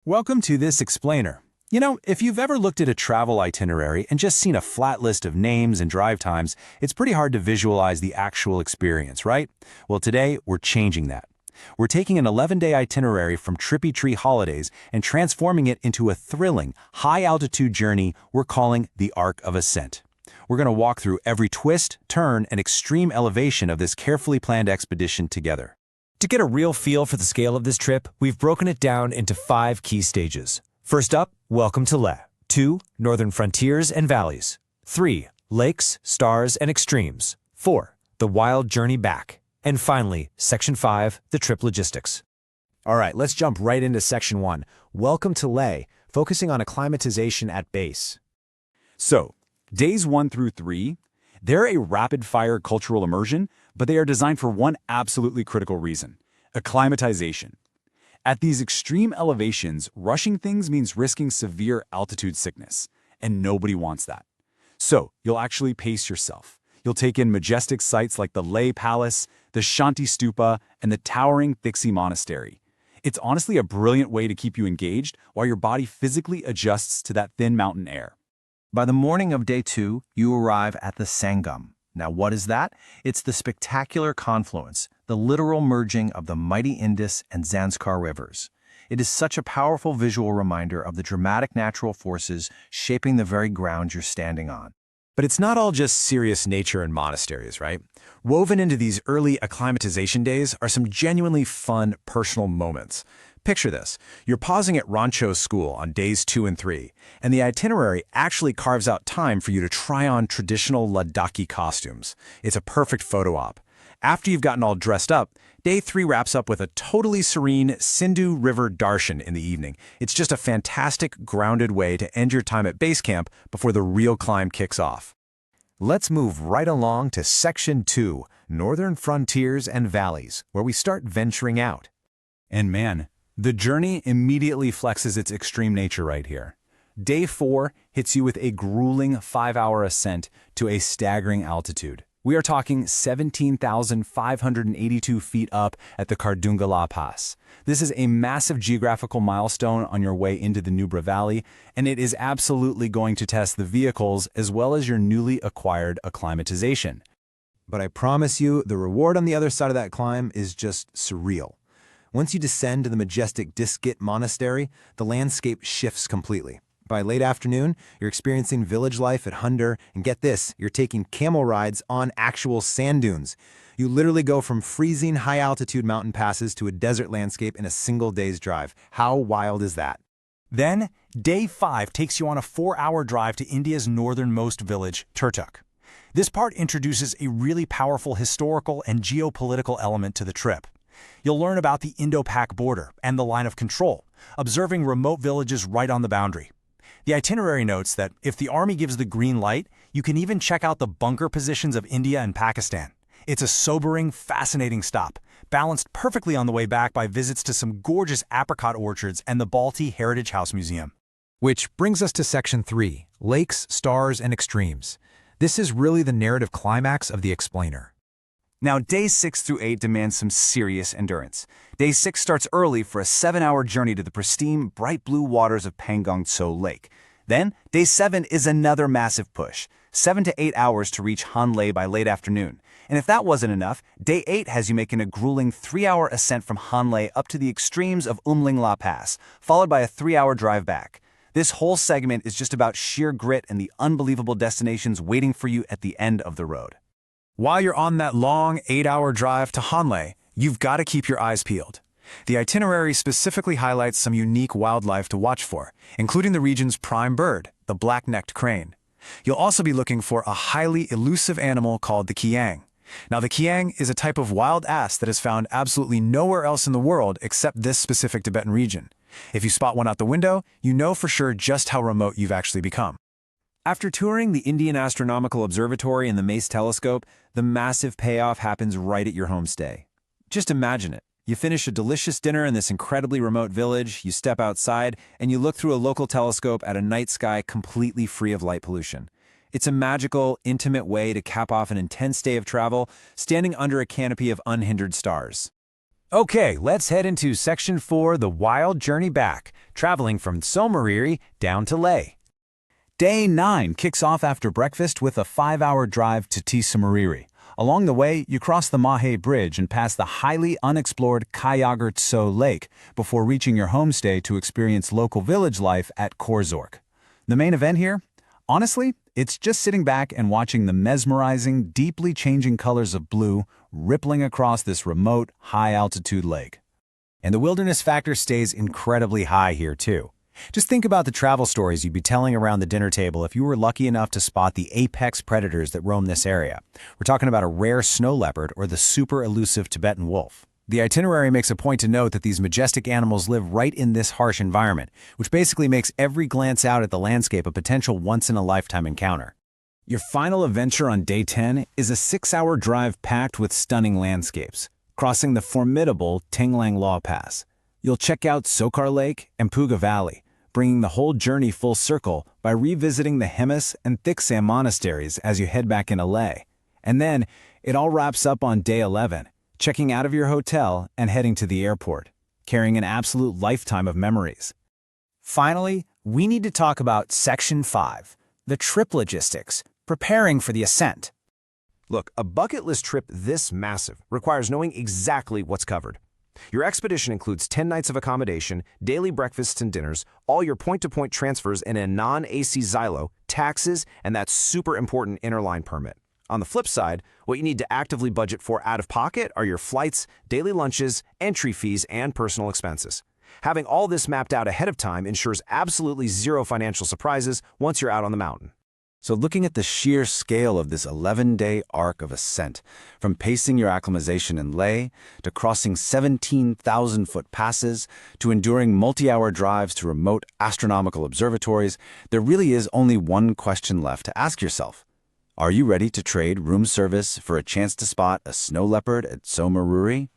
Welcome to this explainer. If you've ever looked at a travel itinerary and just seen a flat list of names and drive times, it's pretty hard to visualize the actual experience, right? Well, today, we're changing that. We're taking an 11-day itinerary from Trippy Tree Holidays and transforming it into a thrilling, high-altitude journey we're calling the Arc of Ascent. We're going to walk through every twist, turn, and extreme elevation of this carefully planned expedition together. To get a real feel for the scale of this trip, we've broken it down into 5 key stages. First up, welcome to Leh. 2, northern frontiers and valleys. 3, lakes, stars, and extremes. 4, the wild journey back. And finally, Section 5, the trip logistics. All right, let's jump right into Section 1. Welcome to Leh, focusing on acclimatization at base. So, days 1 through 3, they're a rapid-fire cultural immersion, but they are designed for one absolutely critical reason: acclimatization. At these extreme elevations, rushing things means risking severe altitude sickness, and nobody wants that. So, you'll actually pace yourself. You'll take in majestic sights like the Leh Palace, the Shanti Stupa, and the towering Thixi Monastery. It's honestly a brilliant way to keep you engaged while your body physically adjusts to that thin mountain air. By the morning of day 2, you arrive at the Sangam. Now, what is that? It's the spectacular confluence, the literal merging of the mighty Indus and Zanskar rivers. It is such a powerful visual reminder of the dramatic natural forces shaping the very ground you're standing on. But it's not all just serious nature and monasteries, right? Woven into these early acclimatization days are some genuinely fun personal moments. Picture this. You're pausing at Rancho School on days 2 and 3, and the itinerary actually carves out time for you to try on traditional Ladakhi costumes. It's a perfect photo op. After you've gotten all dressed up, day 3 wraps up with a totally serene Sindhu River darshan in the evening. It's just a fantastic, grounded way to end your time at base camp before the real climb kicks off. Let's move right along to Section 2, northern frontiers and valleys, where we start venturing out. And man, the journey immediately flexes its extreme nature right here. Day 4 hits you with a grueling 5-hour ascent to a staggering altitude. We are talking 17,582 feet up at the Kardungala Pass. This is a massive geographical milestone on your way into the Nubra Valley, and it is absolutely going to test the vehicles as well as your newly acquired acclimatization. But I promise you, the reward on the other side of that climb is just surreal. Once you descend to the majestic Diskit Monastery, the landscape shifts completely. By late afternoon, you're experiencing village life at Hundur, and get this, you're taking camel rides on actual sand dunes. You literally go from freezing high-altitude mountain passes to a desert landscape in a single day's drive. How wild is that? Then, day 5 takes you on a 4-hour drive to India's northernmost village, Turtuk. This part introduces a really powerful historical and geopolitical element to the trip. You'll learn about the Indo-Pak border and the line of control, observing remote villages right on the boundary. The itinerary notes that if the army gives the green light, you can even check out the bunker positions of India and Pakistan. It's a sobering, fascinating stop, balanced perfectly on the way back by visits to some gorgeous apricot orchards and the Balti Heritage House Museum. Which brings us to Section 3, lakes, stars, and extremes. This is really the narrative climax of the explainer. Now, days 6 through 8 demand some serious endurance. Day 6 starts early for a 7-hour journey to the pristine, bright blue waters of Pangong Tso Lake. Then, day 7 is another massive push, 7 to 8 hours to reach Hanlei by late afternoon. And if that wasn't enough, day 8 has you making a grueling 3-hour ascent from Hanlei up to the extremes of Umlingla Pass, followed by a 3-hour drive back. This whole segment is just about sheer grit and the unbelievable destinations waiting for you at the end of the road. While you're on that long 8-hour drive to Hanlei, you've got to keep your eyes peeled. The itinerary specifically highlights some unique wildlife to watch for, including the region's prime bird, the black-necked crane. You'll also be looking for a highly elusive animal called the kiang. Now, the kiang is a type of wild ass that is found absolutely nowhere else in the world except this specific Tibetan region. If you spot one out the window, you know for sure just how remote you've actually become. After touring the Indian Astronomical Observatory and the Mace Telescope, the massive payoff happens right at your homestay. Just imagine it. You finish a delicious dinner in this incredibly remote village, you step outside, and you look through a local telescope at a night sky completely free of light pollution. It's a magical, intimate way to cap off an intense day of travel, standing under a canopy of unhindered stars. Okay, let's head into Section 4, the wild journey back, traveling from Somariri down to Leh. Day 9 kicks off after breakfast with a 5-hour drive to Samariri. Along the way, you cross the Mahe Bridge and pass the highly unexplored Kayagar Tso Lake before reaching your homestay to experience local village life at Korzork. The main event here? Honestly, it's just sitting back and watching the mesmerizing, deeply changing colors of blue rippling across this remote, high-altitude lake. And the wilderness factor stays incredibly high here, too. Just think about the travel stories you'd be telling around the dinner table if you were lucky enough to spot the apex predators that roam this area. We're talking about a rare snow leopard or the super elusive Tibetan wolf. The itinerary makes a point to note that these majestic animals live right in this harsh environment, which basically makes every glance out at the landscape a potential once-in-a-lifetime encounter. Your final adventure on Day 10 is a 6-hour drive packed with stunning landscapes, crossing the formidable Tinglang Law Pass. You'll check out Sokar Lake and Puga Valley, bringing the whole journey full circle by revisiting the Hemis and Thiksam monasteries as you head back into Leh. And then, it all wraps up on Day 11, checking out of your hotel and heading to the airport, carrying an absolute lifetime of memories. Finally, we need to talk about Section 5, the trip logistics, preparing for the ascent. Look, a bucket list trip this massive requires knowing exactly what's covered. Your expedition includes 10 nights of accommodation, daily breakfasts and dinners, all your point-to-point transfers in a non-AC Xylo, taxes, and that super important interline permit. On the flip side, what you need to actively budget for out of pocket are your flights, daily lunches, entry fees, and personal expenses. Having all this mapped out ahead of time ensures absolutely zero financial surprises once you're out on the mountain. So looking at the sheer scale of this 11-day arc of ascent, from pacing your acclimatization in Leh, to crossing 17,000-foot passes, to enduring multi-hour drives to remote astronomical observatories, there really is only one question left to ask yourself. Are you ready to trade room service for a chance to spot a snow leopard at Somariri?